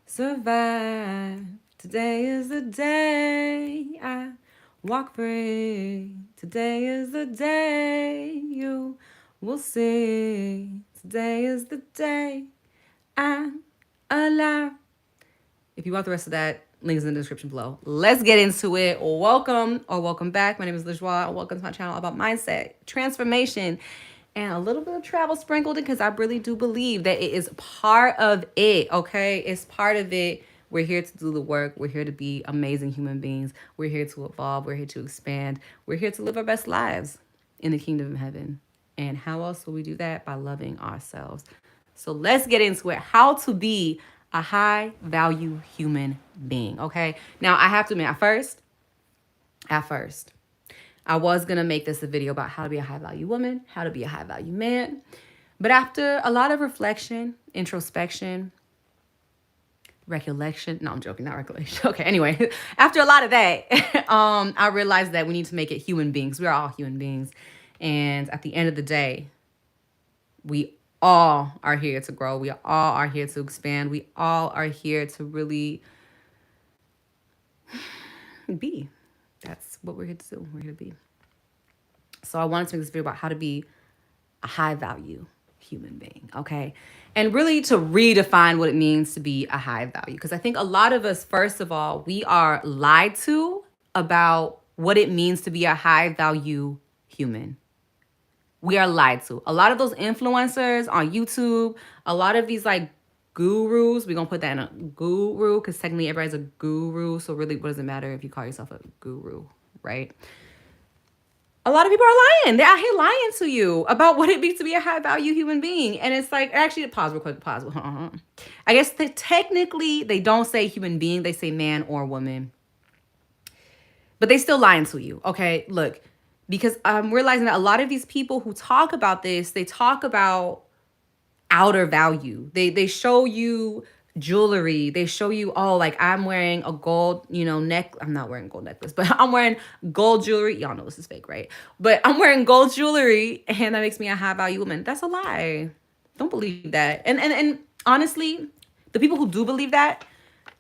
survive. Today is the day I walk free. Today is the day you will see. Today is the day I'm alive. If you want the rest of that, links in the description below. Let's get into it. Welcome or welcome back. My name is Lajwa, and welcome to my channel about mindset, transformation, and a little bit of travel sprinkled in because I really do believe that it is part of it, okay? It's part of it. We're here to do the work. We're here to be amazing human beings. We're here to evolve. We're here to expand. We're here to live our best lives in the kingdom of heaven. And how else will we do that? By loving ourselves. So let's get into it. How to be a high value human being, okay? Now, I have to admit, at first, I was going to make this a video about how to be a high value woman, how to be a high value man. But after a lot of reflection, introspection, recollection, no, I'm joking, not recollection. Okay, anyway, after a lot of that, I realized that we need to make it human beings. We are all human beings. And at the end of the day, we all are here to grow. We all are here to expand. We all are here to really be. That's what we're here to do. We're here to be. So I wanted to make this video about how to be a high value human being, okay? And really to redefine what it means to be a high value. Because I think a lot of us, first of all, we are lied to about what it means to be a high value human. We are lied to. A lot of those influencers on YouTube, a lot of these like gurus, we're going to put that in a guru because technically everybody's a guru. So really, what does it matter if you call yourself a guru, right? A lot of people are lying. They're out here lying to you about what it means to be a high value human being. And it's like, actually, pause real quick, pause. I guess technically they don't say human being, they say man or woman. But they still lying to you, okay? Look, because I'm realizing that a lot of these people who talk about this, they talk about outer value. They show you jewelry. They show you, oh, like I'm wearing a gold, neck. I'm not wearing a gold necklace, but I'm wearing gold jewelry. Y'all know this is fake, right? But I'm wearing gold jewelry and that makes me a high value woman. That's a lie. Don't believe that. And honestly, the people who do believe that,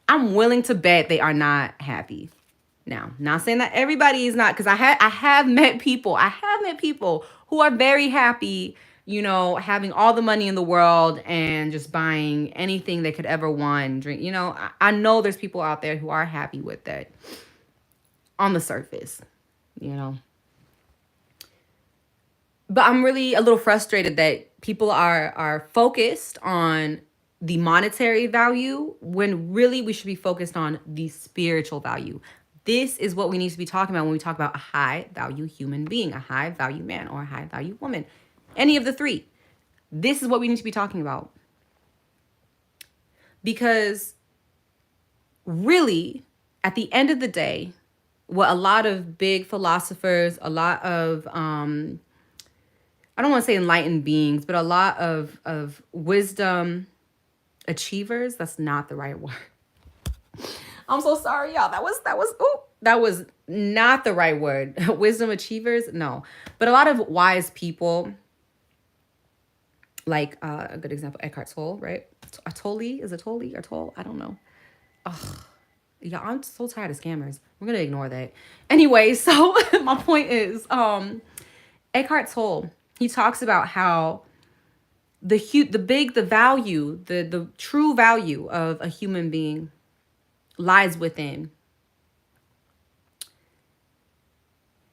I'm willing to bet they are not happy. Now, not saying that everybody is not, because I have met people who are very happy, having all the money in the world and just buying anything they could ever want, drink. I know there's people out there who are happy with that on the surface, But I'm really a little frustrated that people are focused on the monetary value when really we should be focused on the spiritual value. This is what we need to be talking about when we talk about a high value human being, a high value man or a high value woman. Any of the three. This is what we need to be talking about. Because really, at the end of the day, what a lot of big philosophers, a lot of, I don't want to say enlightened beings, but a lot of wisdom achievers, that's not the right word. I'm so sorry, y'all. That was not the right word. Wisdom achievers, no. But a lot of wise people, like a good example, Eckhart Tolle, right? Tolle, is it Tolle or Tolle? I don't know. Ugh. Yeah, I'm so tired of scammers. We're gonna ignore that. Anyway, so my point is, Eckhart Tolle, he talks about how the true value of a human being lies within.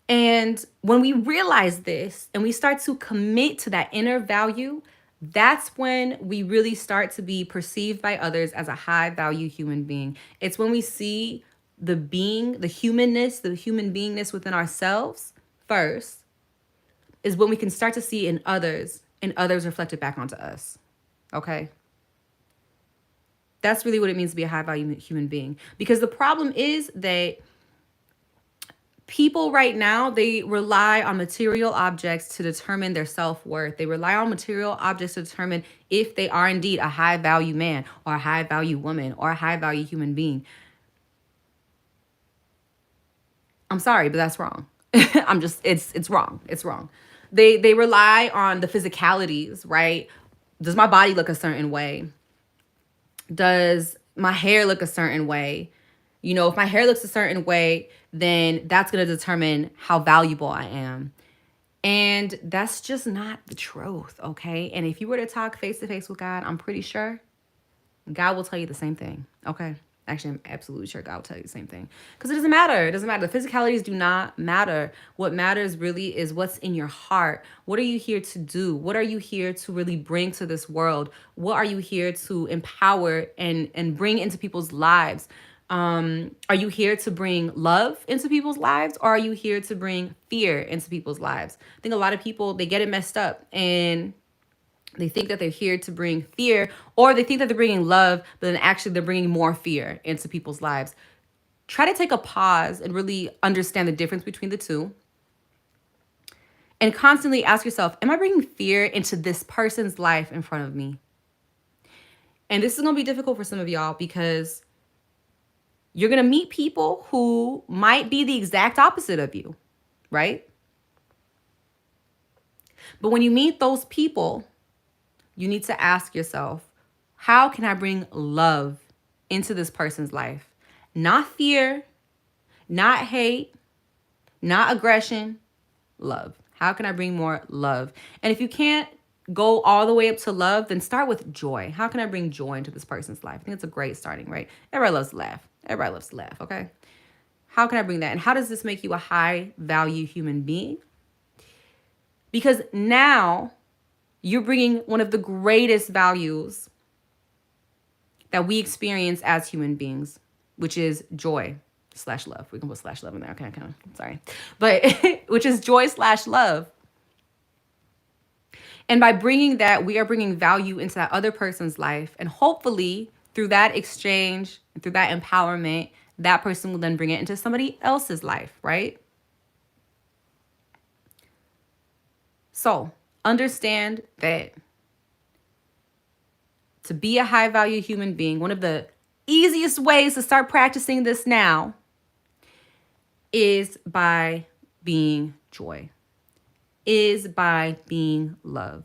And when we realize this and we start to commit to that inner value, that's when we really start to be perceived by others as a high value human being. It's when we see the humanness, the human beingness within ourselves first, is when we can start to see in others reflected back onto us. Okay? That's really what it means to be a high value human being. Because the problem is that people right now, they rely on material objects to determine their self-worth. They rely on material objects to determine if they are indeed a high value man or a high value woman or a high value human being. I'm sorry, but that's wrong. It's wrong. It's wrong. They rely on the physicalities, right? Does my body look a certain way? Does my hair look a certain way. If my hair looks a certain way, then that's going to determine how valuable I am. And that's just not the truth, okay? And if you were to talk face to face with God, I'm pretty sure God will tell you the same thing, okay? Actually, I'm absolutely sure God will tell you the same thing. Because it doesn't matter. It doesn't matter. The physicalities do not matter. What matters really is what's in your heart. What are you here to do? What are you here to really bring to this world? What are you here to empower and bring into people's lives? Are you here to bring love into people's lives, or are you here to bring fear into people's lives? I think a lot of people, they get it messed up, and they think that they're here to bring fear, or they think that they're bringing love, but then actually they're bringing more fear into people's lives. Try to take a pause and really understand the difference between the two. And constantly ask yourself, am I bringing fear into this person's life in front of me? And this is going to be difficult for some of y'all, because you're going to meet people who might be the exact opposite of you, right? But when you meet those people, you need to ask yourself, how can I bring love into this person's life? Not fear, not hate, not aggression, love. How can I bring more love? And if you can't go all the way up to love, then start with joy. How can I bring joy into this person's life? I think it's a great starting, right? Everybody loves to laugh. Everybody loves to laugh, okay? How can I bring that? And how does this make you a high value human being? Because now you're bringing one of the greatest values that we experience as human beings, which is joy / love. We can put / love in there. Okay, sorry. But which is joy / love. And by bringing that, we are bringing value into that other person's life. And hopefully through that exchange, through that empowerment, that person will then bring it into somebody else's life, right? So understand that to be a high value human being, one of the easiest ways to start practicing this now is by being joy, is by being love,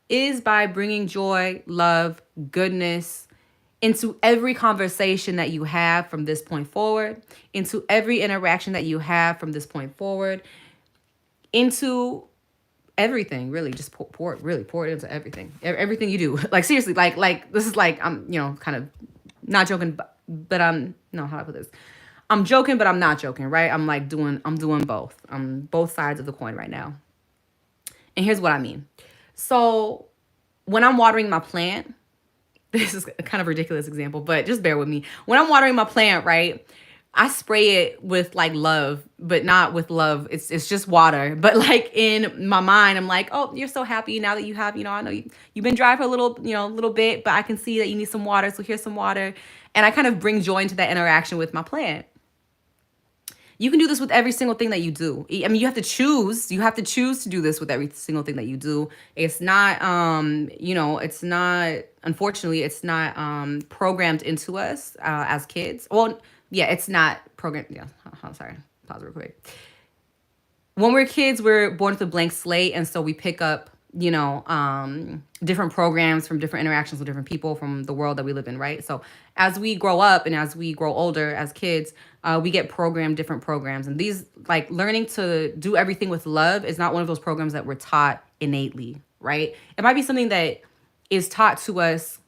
is by bringing joy, love, goodness into every conversation that you have from this point forward, into every interaction that you have from this point forward, into everything. Really just pour it into everything you do. Like seriously, like this is like, I'm kind of not joking, but I'm no, how do I put this? I'm joking, but I'm not joking, right? I'm doing both. I'm both sides of the coin right now. And here's what I mean. So when I'm watering my plant, this is a kind of ridiculous example, but just bear with me. When I'm watering my plant, right, I spray it with like love, but not with love. It's just water. But like in my mind, I'm like, oh, you're so happy now that you have, I know you've been dry for a little bit, but I can see that you need some water. So here's some water. And I kind of bring joy into that interaction with my plant. You can do this with every single thing that you do. I mean, you have to choose. You have to choose to do this with every single thing that you do. It's not, unfortunately, it's not programmed into us as kids. Well, yeah, it's not programmed. Yeah, I'm sorry. Pause real quick. When we're kids, we're born with a blank slate. And so we pick up, different programs from different interactions with different people from the world that we live in, right? So as we grow up and as we grow older as kids, we get programmed different programs. And these, like learning to do everything with love is not one of those programs that we're taught innately, right? It might be something that is taught to us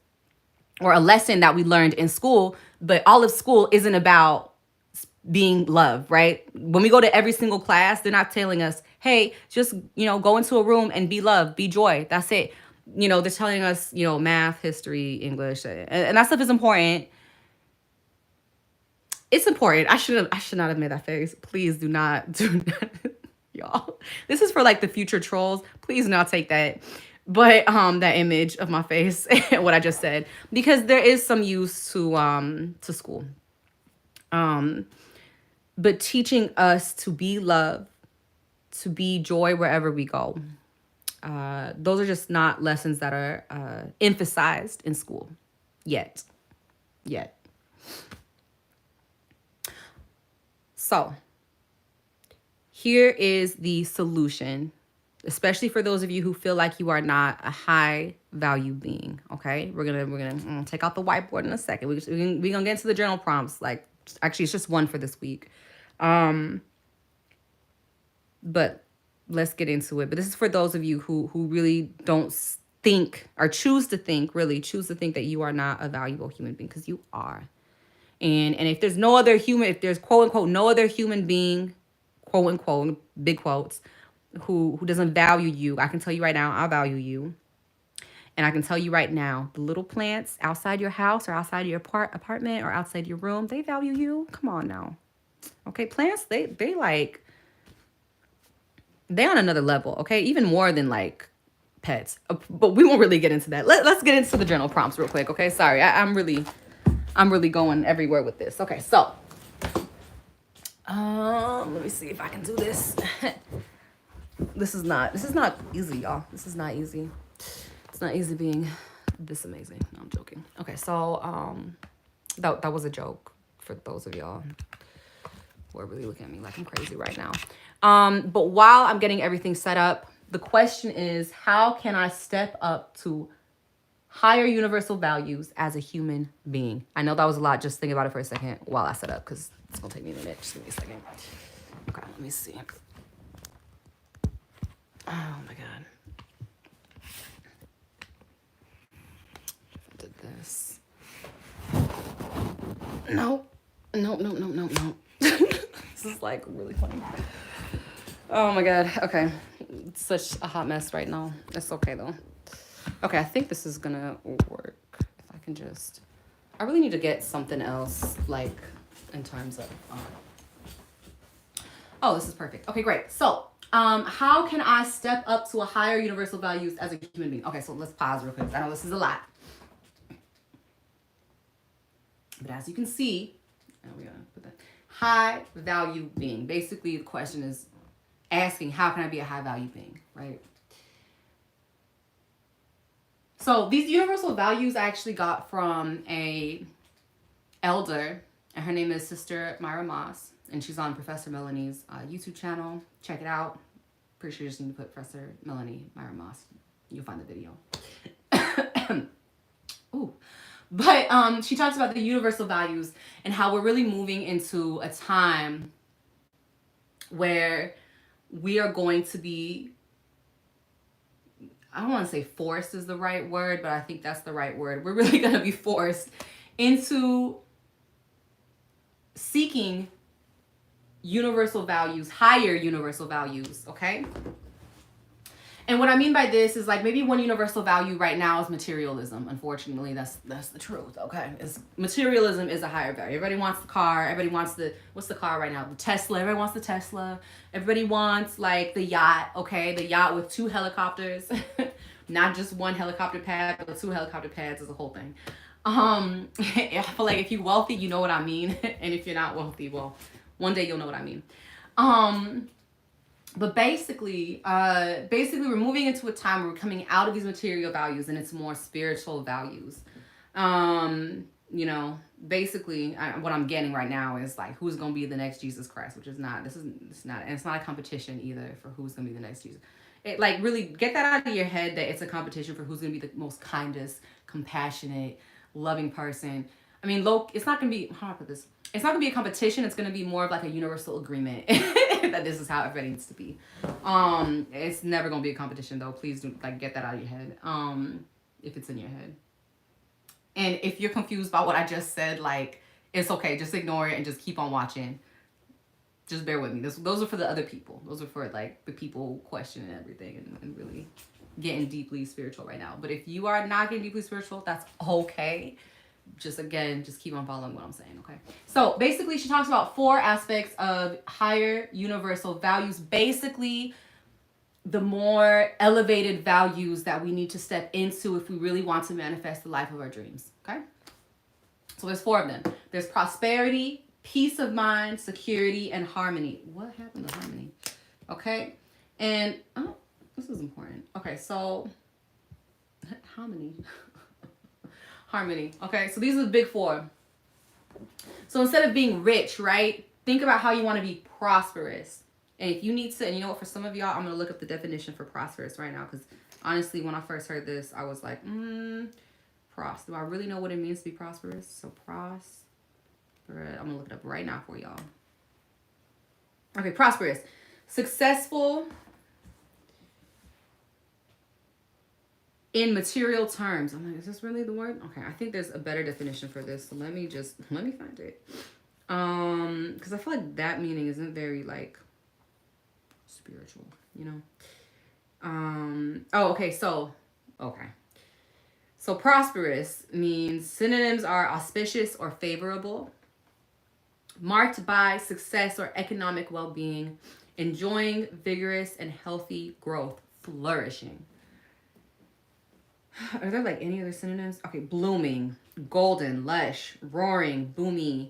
or a lesson that we learned in school, but all of school isn't about being love, right? When we go to every single class, they're not telling us, hey, just, go into a room and be love, be joy. That's it. They're telling us, math, history, English, and that stuff is important. It's important. I should not have made that face. Please do not, y'all. This is for like the future trolls. Please do not take that. But that image of my face, what I just said, because there is some use to school. But teaching us to be love, to be joy wherever we go. Those are just not lessons that are emphasized in school yet. So here is the solution. especially for those of you who feel like you are not a high value being. Okay, we're gonna take out the whiteboard in a second. We're gonna get into the journal prompts. Like, actually, it's just one for this week. But let's get into it. But this is for those of you who really don't think, or choose to think that you are not a valuable human being, because you are. And if there's no other human, if there's quote unquote no other human being, quote unquote, big quotes, who doesn't value you, I can tell you right now, I value you. And I can tell you right now, the little plants outside your house or outside your apartment or outside your room, they value you. Come on now. Okay, plants, they like, they on another level, okay? Even more than like pets. But we won't really get into that. Let's get into the journal prompts real quick, okay? Sorry, I'm really going everywhere with this. Okay, so let me see if I can do this. This is not easy, y'all. This is not easy. It's not easy being this amazing. No, I'm joking. Okay, so that was a joke for those of y'all who are really looking at me like I'm crazy right now. But while I'm getting everything set up, the question is, how can I step up to higher universal values as a human being? I know that was a lot. Just think about it for a second while I set up, because it's gonna take me a minute. Just give me a second. Okay, let me see. Oh my God. I did this. No. This is like really funny. Oh my God. Okay. It's such a hot mess right now. It's okay though. Okay, I think this is gonna work. If I can just, I really need to get something else, like in terms of, oh, this is perfect. Okay, great. So, how can I step up to a higher universal values as a human being? Okay, so let's pause real quick. I know this is a lot. But as you can see, we're gonna put that high value being. Basically, the question is asking, how can I be a high value being, right? So these universal values I actually got from a elder, and her name is Sister Myra Moss, and she's on Professor Melanie's YouTube channel. Check it out. Pretty sure you just need to put Professor Melanie Myra Moss. You'll find the video. Ooh. But she talks about the universal values and how we're really moving into a time where we are going to be, I don't want to say forced is the right word, but I think that's the right word. We're really going to be forced into seeking universal values, higher universal values, okay? And what I mean by this is, like, maybe one universal value right now is materialism. Unfortunately, that's the truth, okay? Materialism is a higher value. Everybody wants the car. Everybody wants what's the car right now? The Tesla. Everybody wants the Tesla. Everybody wants, like, the yacht, okay? The yacht with 2 helicopters. Not just one helicopter pad, but 2 helicopter pads is a whole thing. I feel like if you're wealthy, you know what I mean. And if you're not wealthy, well, one day you'll know what I mean. But basically, we're moving into a time where we're coming out of these material values and it's more spiritual values. You know, basically, what I'm getting right now is like, who's going to be the next Jesus Christ, which is not, and it's not a competition either for who's going to be the next Jesus. It, like, really get that out of your head that it's a competition for who's going to be the most kindest, compassionate, loving person. I mean, it's not going to be, how do I put this? It's not going to be a competition. It's going to be more of like a universal agreement that this is how everybody needs to be. It's never going to be a competition though. Please do, like, get that out of your head. If it's in your head. And if you're confused by what I just said, like, it's okay. Just ignore it and just keep on watching. Just bear with me. Those are for the other people. Those are for, like, the people questioning everything and really getting deeply spiritual right now. But if you are not getting deeply spiritual, that's okay. Just keep on following what I'm saying, okay? So basically, she talks about 4 aspects of higher universal values. Basically, the more elevated values that we need to step into if we really want to manifest the life of our dreams, okay? So there's 4 of them. There's prosperity, peace of mind, security, and harmony. What happened to harmony? Okay? And, oh, this is important. Okay, so, harmony. Harmony. Okay, so these are the big 4. So instead of being rich, right? Think about how you want to be prosperous. And if you need to, and you know what, for some of y'all, I'm going to look up the definition for prosperous right now. Because honestly, when I first heard this, I was like, do I really know what it means to be prosperous? So I'm going to look it up right now for y'all. Okay, prosperous. Successful in material terms. I'm like, is this really the word? Okay, I think there's a better definition for this. So let me find it. Because I feel like that meaning isn't very like spiritual, you know? So prosperous means synonyms are auspicious or favorable, marked by success or economic well-being, enjoying vigorous and healthy growth, flourishing. Are there like any other synonyms? Okay, blooming, golden, lush, roaring, boomy.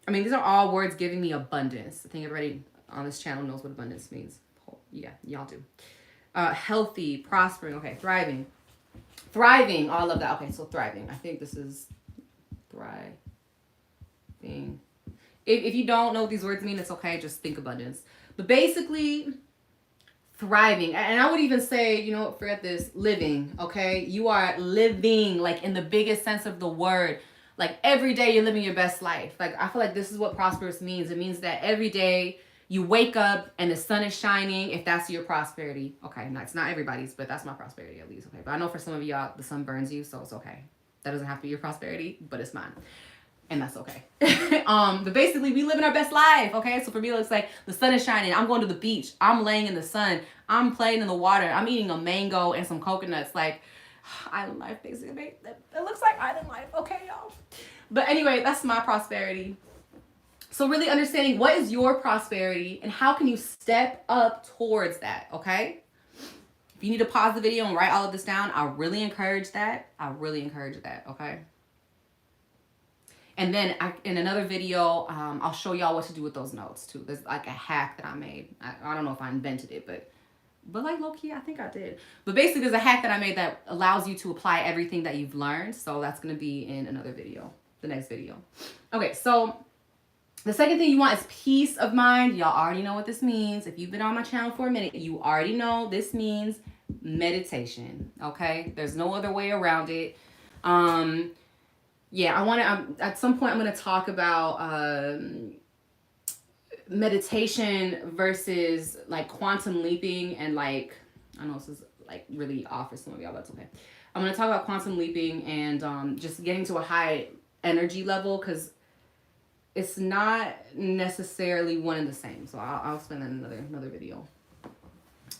These are all words giving me abundance. I think everybody on this channel knows what abundance means. Yeah, y'all do. Healthy, prospering, okay, thriving. Thriving, oh, I love that. Okay, so thriving. I think this is thriving. If you don't know what these words mean, it's okay. Just think abundance. But basically, thriving. And I would even say, you know, forget this, living, okay? You are living, like, in the biggest sense of the word. Like, every day you're living your best life. Like, I feel like this is what prosperous means. It means that every day you wake up and the sun is shining, if that's your prosperity. Okay, no, it's not everybody's, but that's my prosperity at least, okay? But I know for some of y'all, the sun burns you, so it's okay. That doesn't have to be your prosperity, but it's mine. And that's okay. But basically, we live in our best life, okay? So for me, it's like the sun is shining. I'm going to the beach. I'm laying in the sun. I'm playing in the water. I'm eating a mango and some coconuts. Like, island life, basically. It looks like island life, okay, y'all? But anyway, that's my prosperity. So really understanding what is your prosperity and how can you step up towards that, okay? If you need to pause the video and write all of this down, I really encourage that. Okay? And then in another video, I'll show y'all what to do with those notes too. There's like a hack that I made. I don't know if I invented it, but like low-key, I think I did. But basically, there's a hack that I made that allows you to apply everything that you've learned. So that's going to be in another video, the next video. Okay, so the second thing you want is peace of mind. Y'all already know what this means. If you've been on my channel for a minute, you already know this means meditation, okay? There's no other way around it. Yeah, at some point I'm going to talk about meditation versus like quantum leaping and like, I know this is like really off for some of y'all, but it's okay. I'm going to talk about quantum leaping and just getting to a high energy level because it's not necessarily one and the same. So I'll explain that in another video.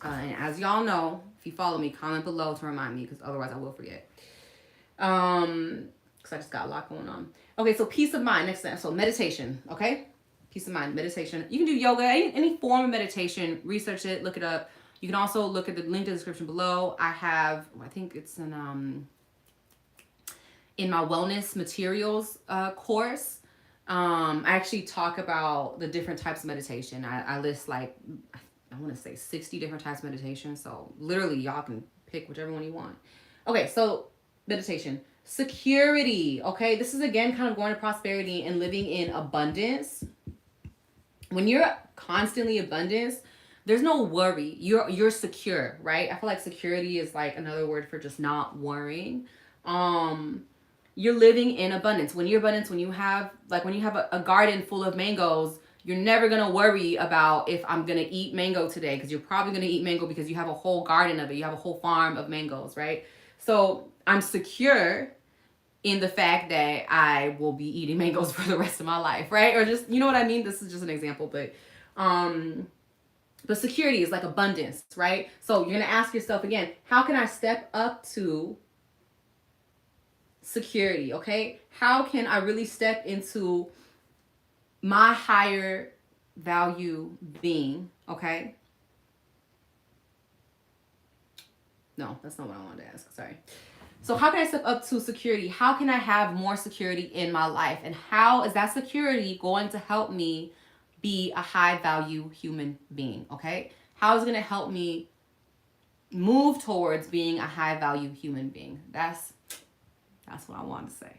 And as y'all know, if you follow me, comment below to remind me because otherwise I will forget. Because I just got a lot going on. Okay, so peace of mind. Next thing. So meditation, okay? Peace of mind, meditation. You can do yoga, any form of meditation. Research it, look it up. You can also look at the link in the description below. I think it's in my wellness materials course. I actually talk about the different types of meditation. I list like, I want to say 60 different types of meditation. So literally y'all can pick whichever one you want. Okay, so meditation. Security, okay? This is again kind of going to prosperity and living in abundance. When you're constantly abundance, there's no worry. You're secure, right? I feel like security is like another word for just not worrying. You're living in abundance. When you have a garden full of mangoes, you're never going to worry about if I'm going to eat mango today because you're probably going to eat mango because you have a whole garden of it. You have a whole farm of mangoes, right? So I'm secure in the fact that I will be eating mangoes for the rest of my life, right? Or just, you know what I mean? This is just an example, but security is like abundance, right? So you're going to ask yourself again, how can I step up to security, okay? How can I really step into my higher value being, okay? No, that's not what I wanted to ask, sorry. So how can I step up to security? How can I have more security in my life? And how is that security going to help me be a high value human being, okay? How is it going to help me move towards being a high value human being? That's what I wanted to say.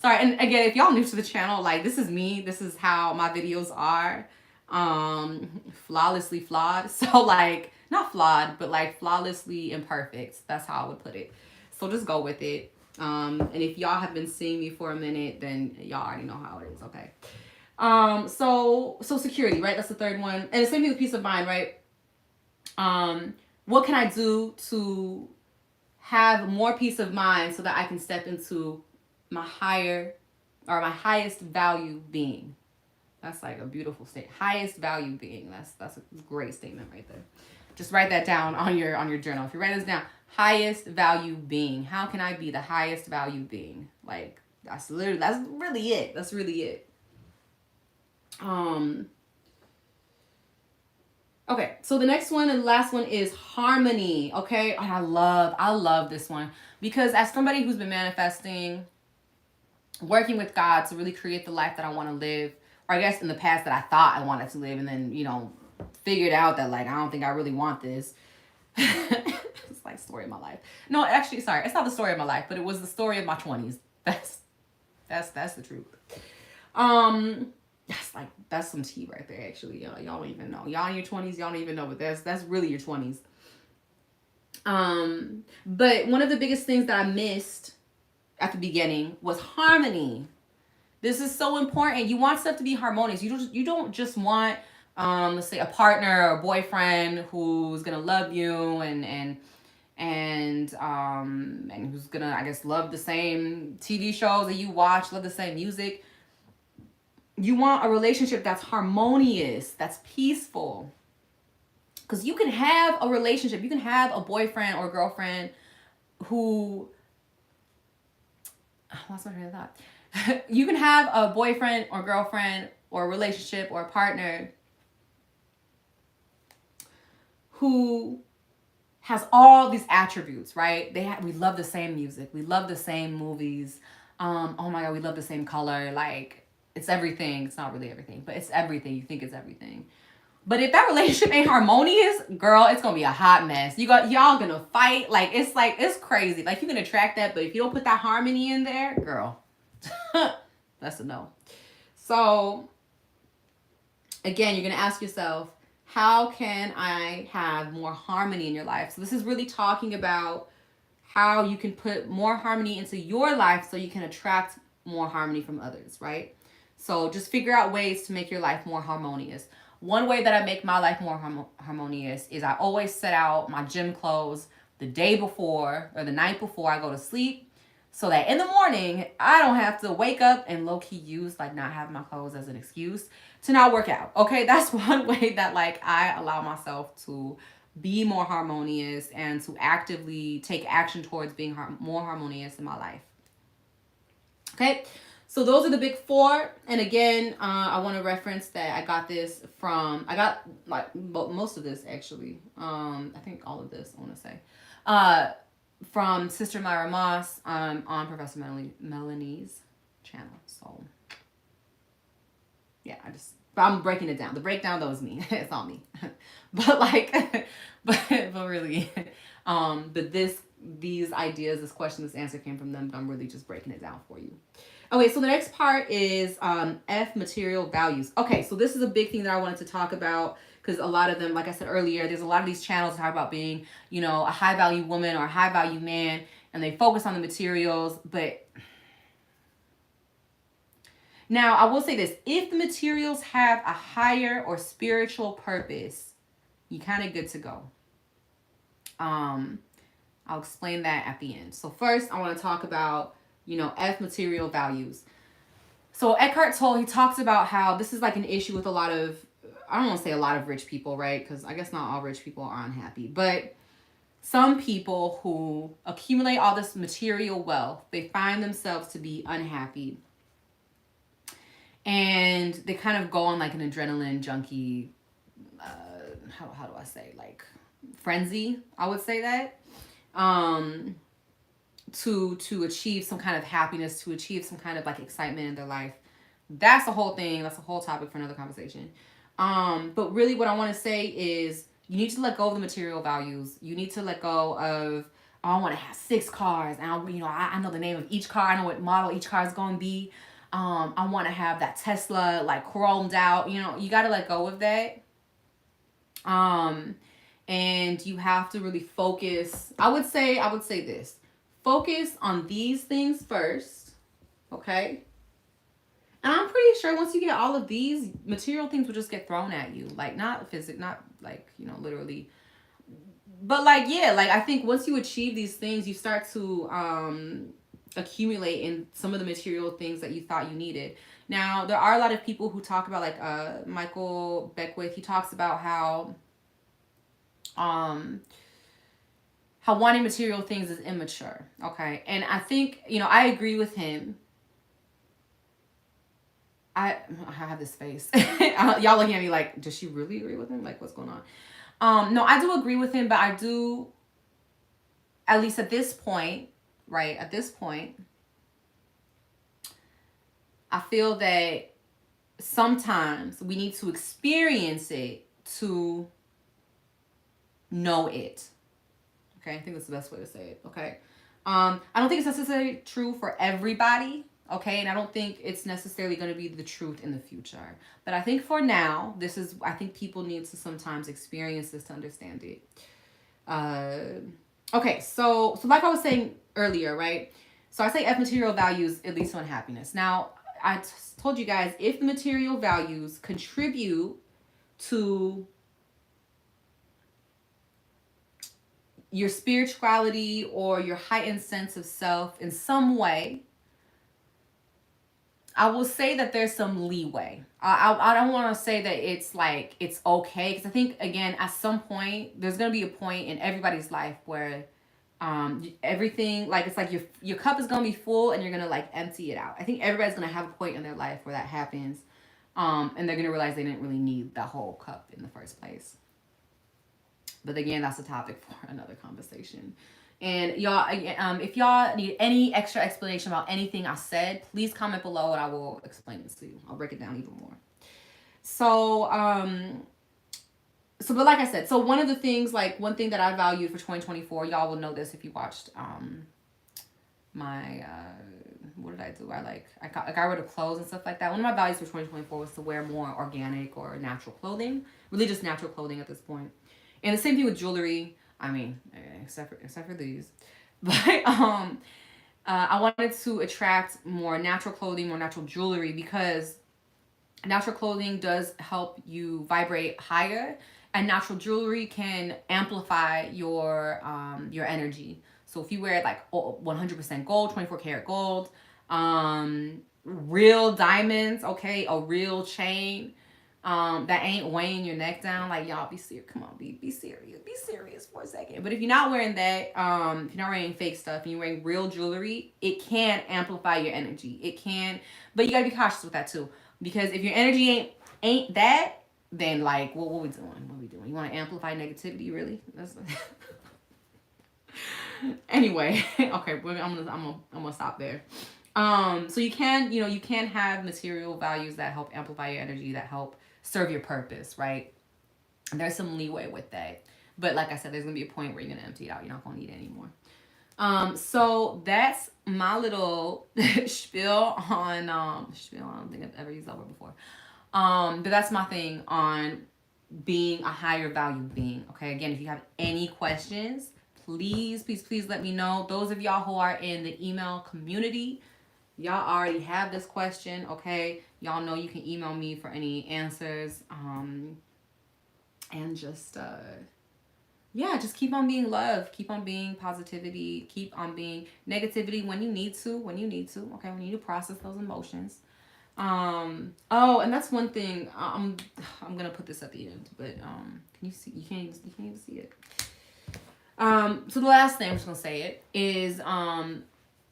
Sorry, and again, if y'all new to the channel, like this is me. This is how my videos are. Flawlessly flawed. So like not flawed, but like flawlessly imperfect. That's how I would put it. So just go with it. And if y'all have been seeing me for a minute, then y'all already know how it is. Okay. So security, right? That's the third one. And the same thing with peace of mind, right? What can I do to have more peace of mind so that I can step into my higher or my highest value being? That's like a beautiful statement. Highest value being. That's a great statement right there. Just write that down on your journal. If you write this down, highest value being. How can I be the highest value being? Like that's really it. That's really it. Okay, so the next one and the last one is harmony. Okay, and I love this one because as somebody who's been manifesting, working with God to really create the life that I want to live, or I guess in the past that I thought I wanted to live, and then figured out that like I don't think I really want this. It's like story of my life. No, actually, sorry, it's not the story of my life, but it was the story of my 20s. That's the truth. That's some tea right there. Actually, y'all don't even know. Y'all in your 20s, y'all don't even know, but that's really your 20s. But one of the biggest things that I missed at the beginning was harmony. This is so important. You want stuff to be harmonious. You don't just want let's say a partner or a boyfriend who's gonna love you and who's gonna, I guess, love the same TV shows that you watch, love the same music. You want a relationship that's harmonious, that's peaceful. Because you can have a relationship, you can have a boyfriend or girlfriend who, I lost my train of thought. You can have a boyfriend or girlfriend or a relationship or a partner who has all these attributes, right? We love the same music, we love the same movies. Oh my God, we love the same color. Like it's everything. It's not really everything, but it's everything. You think it's everything. But if that relationship ain't harmonious, girl, it's gonna be a hot mess. Y'all gonna fight. It's crazy. Like you can attract that, but if you don't put that harmony in there, girl, that's a no. So again, you're gonna ask yourself, how can I have more harmony in your life? So this is really talking about how you can put more harmony into your life so you can attract more harmony from others, right? So just figure out ways to make your life more harmonious. One way that I make my life more harmonious is I always set out my gym clothes the day before or the night before I go to sleep, so that in the morning I don't have to wake up and low-key use like not having my clothes as an excuse to not work out. Okay, that's one way that like I allow myself to be more harmonious and to actively take action towards being more harmonious in my life. Okay, so those are the big four. And again, I want to reference that I got like most of this actually. I think all of this I want to say. From Sister Myra Moss on Professor Melanie's channel. So yeah, I'm breaking it down. The breakdown though is me. It's all me. But like, but really, but these ideas, this question, this answer came from them. But I'm really just breaking it down for you. Okay, so the next part is F, material values. Okay, so this is a big thing that I wanted to talk about because a lot of them, like I said earlier, there's a lot of these channels that talk about being, a high value woman or a high value man, and they focus on the materials. But now I will say this: if the materials have a higher or spiritual purpose, you're kind of good to go. I'll explain that at the end. So first, I want to talk about F, material values. So Eckhart Tolle, he talks about how this is like an issue with a lot of, I don't want to say a lot of rich people, right? Because I guess not all rich people are unhappy. But some people who accumulate all this material wealth, they find themselves to be unhappy. And they kind of go on like an adrenaline junkie, how do I say, like frenzy, I would say that. To achieve some kind of happiness, to achieve some kind of like excitement in their life. That's a whole thing. That's a whole topic for another conversation. But really what I want to say is you need to let go of the material values. You need to let go of, I want to have 6 cars. And I know the name of each car. I know what model each car is going to be. I want to have that Tesla like chromed out. You know, you got to let go of that. And you have to really focus. I would say this. Focus on these things first, okay? And I'm pretty sure once you get all of these, material things will just get thrown at you. Like, not not like, you know, literally. But like, yeah, like I think once you achieve these things, you start to accumulate in some of the material things that you thought you needed. Now, there are a lot of people who talk about, like Michael Beckwith, he talks about um how wanting material things is immature, okay? And I think, you know, I agree with him. I have this face. Y'all looking at me like, does she really agree with him? Like, what's going on? No, I do agree with him, but I do, at least at this point, right? At this point, I feel that sometimes we need to experience it to know it. Okay, I think that's the best way to say it. Okay, I don't think it's necessarily true for everybody. Okay, and I don't think it's necessarily going to be the truth in the future. But I think for now, I think people need to sometimes experience this to understand it. Okay, so like I was saying earlier, right? So I say F material values at least on happiness. Now, told you guys, if the material values contribute to your spirituality or your heightened sense of self in some way, I will say that there's some leeway. I don't want to say that it's like it's okay, because I think, again, at some point there's going to be a point in everybody's life where everything, like, it's like your cup is going to be full and you're going to like empty it out. I think everybody's going to have a point in their life where that happens, and they're going to realize they didn't really need the whole cup in the first place. But again, that's a topic for another conversation. And y'all, if y'all need any extra explanation about anything I said, please comment below and I will explain this to you. I'll break it down even more. So, but like I said, so one of the things, like one thing that I value for 2024, y'all will know this if you watched my what did I do? I got rid of clothes and stuff like that. One of my values for 2024 was to wear more organic or natural clothing, really just natural clothing at this point. And the same thing with jewelry. I mean, except for these, but I wanted to attract more natural clothing, more natural jewelry, because natural clothing does help you vibrate higher, and natural jewelry can amplify your energy. So if you wear like 100% gold, 24 karat gold, real diamonds, okay, a real chain, that ain't weighing your neck down, like, y'all, be serious. Come on, be serious for a second. But if you're not wearing that, if you're not wearing fake stuff and you're wearing real jewelry, it can amplify your energy. It can, but you gotta be cautious with that too, because if your energy ain't that, then like, what we doing? What we doing? You want to amplify negativity, really? That's anyway. Okay, I'm gonna stop there. So you can have material values that help amplify your energy, that help serve your purpose, right? And there's some leeway with that. But like I said, there's going to be a point where you're going to empty it out. You're not going to need it anymore. So that's my little spiel on, I don't think I've ever used that word before. But that's my thing on being a higher value being. Okay. Again, if you have any questions, please let me know. Those of y'all who are in the email community, y'all already have this question, okay? Y'all know you can email me for any answers. And just, just keep on being love. Keep on being positivity. Keep on being negativity when you need to, okay? When you need to process those emotions. And that's one thing. I'm going to put this at the end, but can you see? You can't even see it. So the last thing, I'm just going to say it, is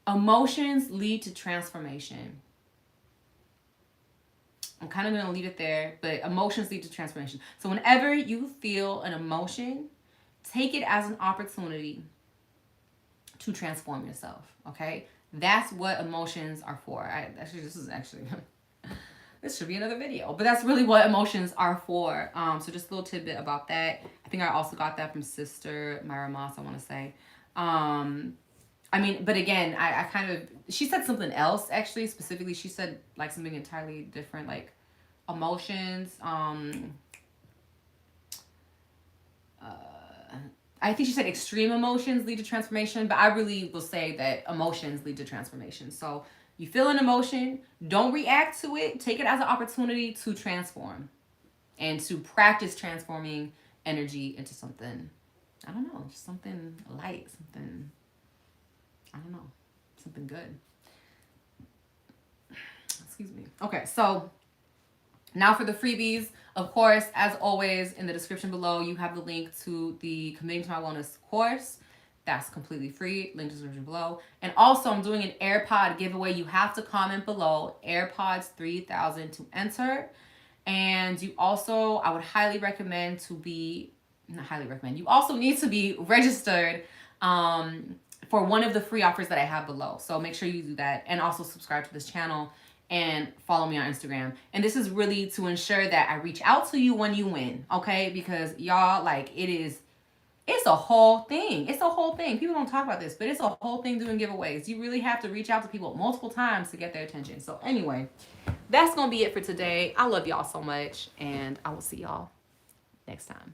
emotions lead to transformation. I'm kind of going to leave it there, but emotions lead to transformation. So whenever you feel an emotion, take it as an opportunity to transform yourself, okay? That's what emotions are for. This should be another video, but that's really what emotions are for. So just a little tidbit about that. I think I also got that from Sister Myra Moss, I want to say. I mean, but again, I kind of, she said something else actually, specifically. She said like something entirely different, like emotions. I think she said extreme emotions lead to transformation, but I really will say that emotions lead to transformation. So you feel an emotion, don't react to it, take it as an opportunity to transform and to practice transforming energy into something, I don't know, just something light, something, I don't know, something good. Excuse me. Okay, so now for the freebies. Of course, as always, in the description below, you have the link to the Committing to My Wellness course. That's completely free. Link to the description below. And also, I'm doing an AirPod giveaway. You have to comment below AirPods 3000 to enter. And you also, I would highly recommend to be, not highly recommend, you also need to be registered for one of the free offers that I have below. So make sure you do that. And also subscribe to this channel and follow me on Instagram. And this is really to ensure that I reach out to you when you win, okay? Because y'all, like, it's a whole thing. It's a whole thing. People don't talk about this, but it's a whole thing doing giveaways. You really have to reach out to people multiple times to get their attention. So anyway, that's going to be it for today. I love y'all so much, and I will see y'all next time.